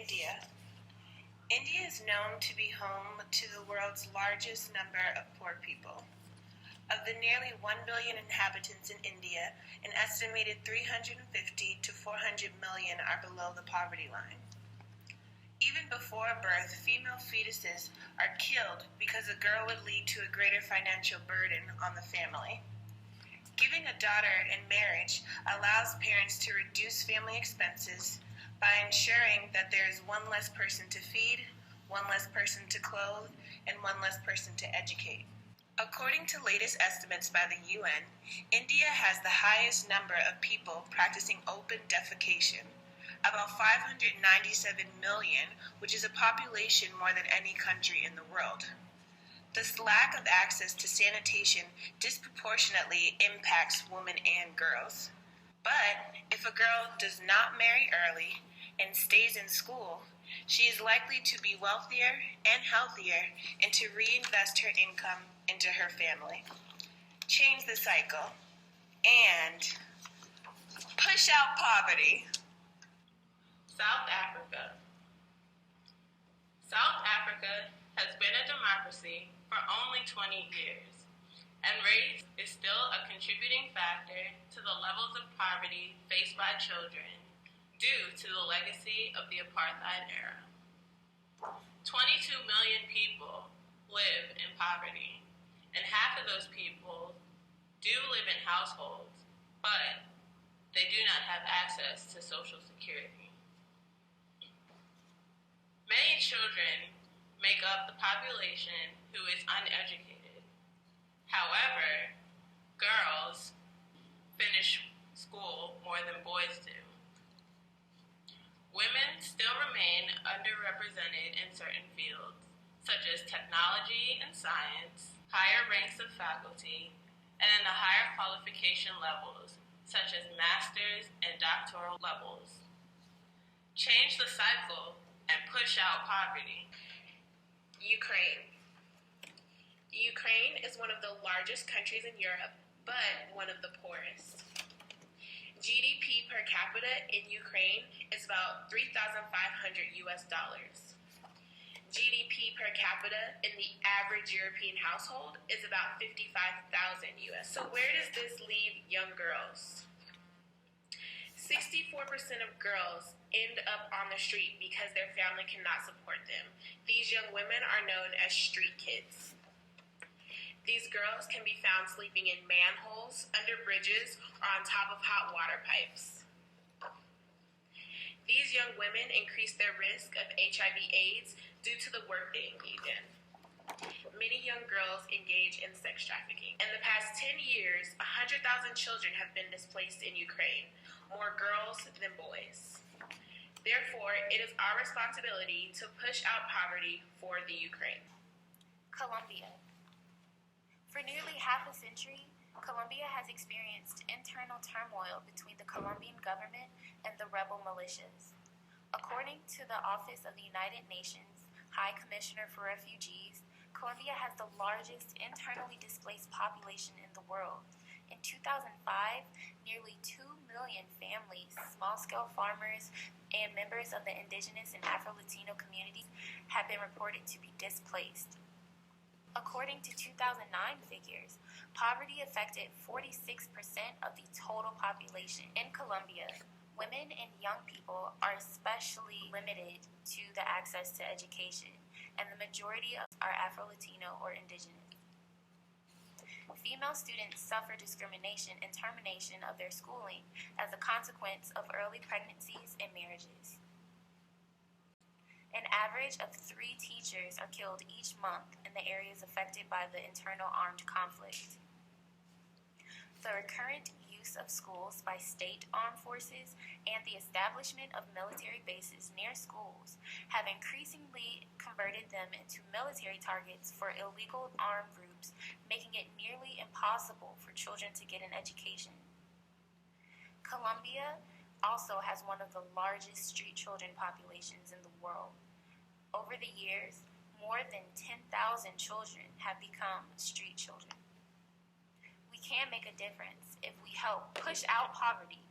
India. India is known to be home to the world's largest number of poor people. Of the nearly 1 billion inhabitants in India, an estimated 350 to 400 million are below the poverty line. Even before birth, female fetuses are killed because a girl would lead to a greater financial burden on the family. Giving a daughter in marriage allows parents to reduce family expenses by ensuring that there is one less person to feed, one less person to clothe, and one less person to educate. According to latest estimates by the UN, India has the highest number of people practicing open defecation, about 597 million, which is a population more than any country in the world. This lack of access to sanitation disproportionately impacts women and girls. But if a girl does not marry early and stays in school, she is likely to be wealthier and healthier and to reinvest her income into her family. Change the cycle and push out poverty. South Africa. South Africa has been a democracy for only 20 years, and race is still a contributing factor to the levels of poverty faced by children due to the legacy of the apartheid era. 22 million people live in poverty, and half of those people do live in households, but they do not have access to Social Security. Many children make up the population who is uneducated. However, girls finish school more than boys do. Women still remain underrepresented in certain fields, such as technology and science, higher ranks of faculty, and in the higher qualification levels, such as master's and doctoral levels. Change the cycle and push out poverty. Ukraine. Ukraine is one of the largest countries in Europe, but one of the poorest. GDP per capita in Ukraine is about $3,500 US. GDP per capita in the average European household is about $55,000 US. So where does this leave young girls? 64% of girls end up on the street because their family cannot support them. These young women are known as street kids. These girls can be found sleeping in manholes, under bridges, or on top of hot water pipes. These young women increase their risk of HIV/AIDS due to the work they engage in. Many young girls engage in sex trafficking. In the past 10 years, 100,000 children have been displaced in Ukraine, more girls than boys. Therefore, it is our responsibility to push out poverty for the Ukraine. Colombia. For nearly half a century, Colombia has experienced internal turmoil between the Colombian government and the rebel militias. According to the Office of the United Nations High Commissioner for Refugees, Colombia has the largest internally displaced population in the world. In 2005, nearly 2 million families, small-scale farmers, and members of the indigenous and Afro-Latino communities have been reported to be displaced. According to 2009 figures, poverty affected 46% of the total population. In Colombia, women and young people are especially limited to the access to education, and the majority are Afro-Latino or indigenous. Female students suffer discrimination and termination of their schooling as a consequence of early pregnancies and marriages. An average of 3 teachers are killed each month in the areas affected by the internal armed conflict. The recurrent use of schools by state armed forces and the establishment of military bases near schools have increasingly converted them into military targets for illegal armed groups, making it nearly impossible for children to get an education. Colombia also has one of the largest street children populations in the world. Over the years, more than 10,000 children have become street children. We can make a difference if we help push out poverty